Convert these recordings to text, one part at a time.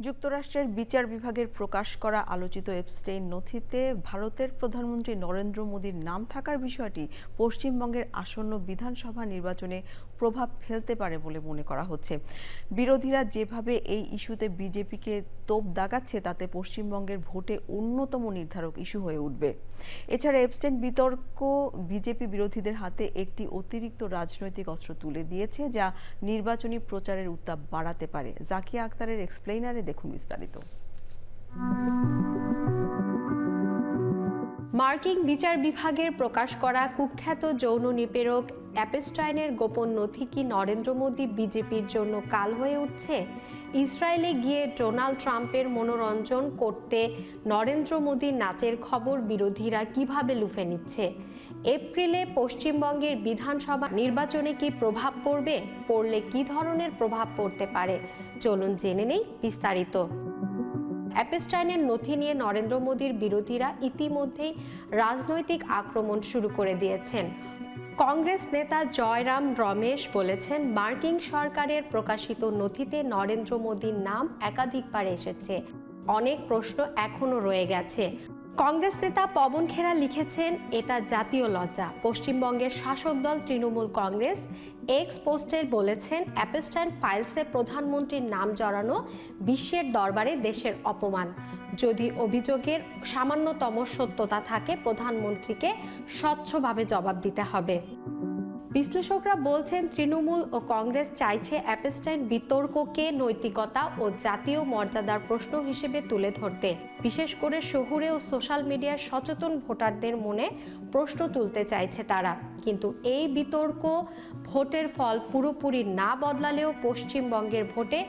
যুক্তরাষ্ট্রের বিচার বিভাগের প্রকাশ করা আলোচিত এপস্টেইন নথিতে ভারতের প্রধানমন্ত্রী নরেন্দ্র মোদীর নাম থাকার বিষয়টি পশ্চিমবঙ্গের আসন্ন বিধানসভা নির্বাচনে প্রভাব ফেলতে পারে বলে মনে করা হচ্ছে। বিরোধীরা যেভাবে এই ইস্যুতে বিজেপিকে তোপ দাগাচ্ছে তাতে পশ্চিমবঙ্গের ভোটে অন্যতম নির্ধারক ইস্যু হয়ে উঠবে। এছাড়া এপস্টেইন বিতর্ক বিজেপি বিরোধীদের হাতে একটি অতিরিক্ত রাজনৈতিক অস্ত্র তুলে দিয়েছে, যা নির্বাচনী প্রচারের উত্তাপ বাড়াতে পারে। জাকিয়া আক্তারের এক্সপ্লেইনারে দেখুন বিস্তারিত। মার্কিন বিচার বিভাগের প্রকাশ করা কুখ্যাত যৌন নিপীড়ক অ্যাপস্টাইনের গোপন নথি কি নরেন্দ্র মোদী বিজেপির জন্য কাল হয়ে উঠছে? ইসরায়েলে গিয়ে ডোনাল্ড ট্রাম্পের মনোরঞ্জন করতে নরেন্দ্র মোদীর নাচের খবর বিরোধীরা কিভাবে লুফে নিচ্ছে? এপ্রিলে পশ্চিমবঙ্গের বিধানসভা নির্বাচনে কি প্রভাব পড়বে? পড়লে কি ধরনের প্রভাব পড়তে পারে? চলুন জেনে নেই বিস্তারিত। অ্যাপস্টাইনের নথি নিয়ে নরেন্দ্র মোদীর বিরোধীরা ইতিমধ্যেই রাজনৈতিক আক্রমণ শুরু করে দিয়েছেন। কংগ্রেস নেতা জয়রাম রমেশ বলেছেন, মার্কিন সরকারের প্রকাশিত নথিতে নরেন্দ্র মোদীর নাম একাধিকবার এসেছে, অনেক প্রশ্ন এখনো রয়ে গেছে। কংগ্রেস নেতা পবন খেরা লিখেছেন, এটা জাতীয় লজ্জা। পশ্চিমবঙ্গের শাসক দল তৃণমূল কংগ্রেস এক্স পোস্টে বলেছেন, অ্যাপস্টাইন ফাইলসে প্রধানমন্ত্রীর নাম জড়ানো বিশ্বের দরবারে দেশের অপমান। যদি অভিযোগের সামান্যতম সত্যতা থাকে, প্রধানমন্ত্রীকে স্বচ্ছভাবে জবাব দিতে হবে। বিশ্লেষকরা বলছেন, তৃণমূল ও কংগ্রেস চাইছে অ্যাপস্টাইন বিতর্ককে নৈতিকতা ও জাতীয় মর্যাদার প্রশ্ন হিসেবে তুলে ধরতে। বিশেষ করে শহুরে ও সোশ্যাল মিডিয়ার সচেতন ভোটারদের মনে প্রশ্ন তুলতে চাইছে তারা। কিন্তু এই বিতর্ক ভোটের ফল পুরোপুরি না বদলালেও পশ্চিমবঙ্গের ভোটে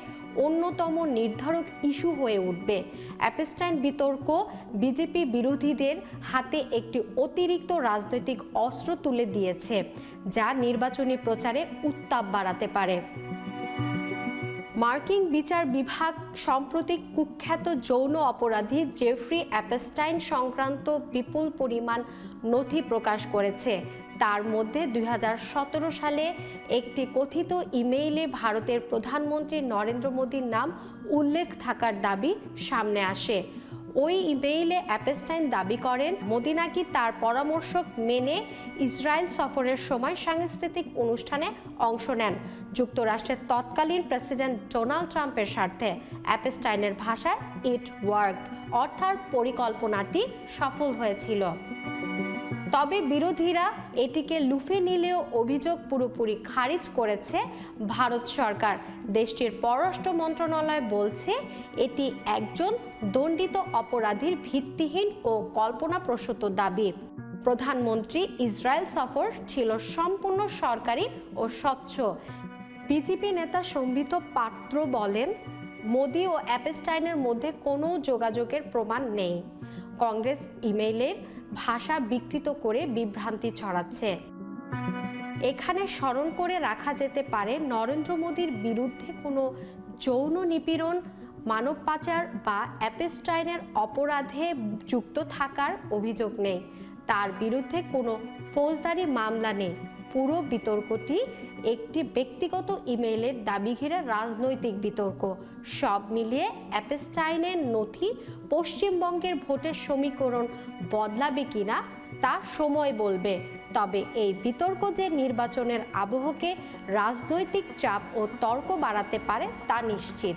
অন্যতম নির্ধারক ইস্যু হয়ে উঠবে। অ্যাপস্টাইন বিতর্ক বিজেপি বিরোধীদের হাতে একটি অতিরিক্ত রাজনৈতিক অস্ত্র তুলে দিয়েছে, যা নির্বাচনী প্রচারে উত্তাপ বাড়াতে পারে। মার্কিন বিচার বিভাগ সম্প্রতি কুখ্যাত যৌন অপরাধী জেফ্রি অ্যাপস্টাইন সংক্রান্ত বিপুল পরিমাণ নথি প্রকাশ করেছে। তার মধ্যে 2017 সালে একটি কথিত ইমেইলে ভারতের প্রধানমন্ত্রী নরেন্দ্র মোদীর নাম উল্লেখ থাকার দাবি সামনে আসে। ওই ইমেইলে অ্যাপস্টাইন দাবি করেন, মোদী নাকি তার পরামর্শ মেনে ইসরায়েল সফরের সময় সাংস্কৃতিক অনুষ্ঠানে অংশ নেন যুক্তরাষ্ট্রের তৎকালীন প্রেসিডেন্ট ডোনাল্ড ট্রাম্পের স্বার্থে। অ্যাপস্টাইনের ভাষায় ইট ওয়ার্কড, অর্থাৎ পরিকল্পনাটি সফল হয়েছিল। তবে বিরোধীরা এটিকে লুফে নিলেও অভিযোগ পুরোপুরি খারিজ করেছে ভারত সরকার। দেশটির পররাষ্ট্র মন্ত্রণালয় বলছে, এটি একজন দণ্ডিত অপরাধীর ভিত্তিহীন ও কল্পনাপ্রসূত দাবি। প্রধানমন্ত্রী ইসরায়েল সফর ছিল সম্পূর্ণ সরকারি ও স্বচ্ছ। বিজেপি নেতা সম্বিত পাত্র বলেন, মোদী ও অ্যাপস্টাইনের মধ্যে কোনো যোগাযোগের প্রমাণ নেই। কংগ্রেস ইমেইলের ভাষা বিকৃত করে বিভ্রান্তি ছড়াচ্ছে। এখানে স্মরণ করে রাখা যেতে পারে, নরেন্দ্র মোদীর বিরুদ্ধে কোনো যৌন নিপীড়ন, মানব পাচার বা অ্যাপস্টাইনের অপরাধে যুক্ত থাকার অভিযোগ নেই। তার বিরুদ্ধে কোনো ফৌজদারি মামলা নেই। পুরো বিতর্কটি একটি ব্যক্তিগত ইমেইলের দাবি ঘিরে রাজনৈতিক বিতর্ক। সব মিলিয়ে অ্যাপস্টাইনের নথি পশ্চিমবঙ্গের ভোটের সমীকরণ বদলাবে কিনা তা সময় বলবে। তবে এই বিতর্ক যে নির্বাচনের আবহকে রাজনৈতিক চাপ ও তর্ক বাড়াতে পারে তা নিশ্চিত।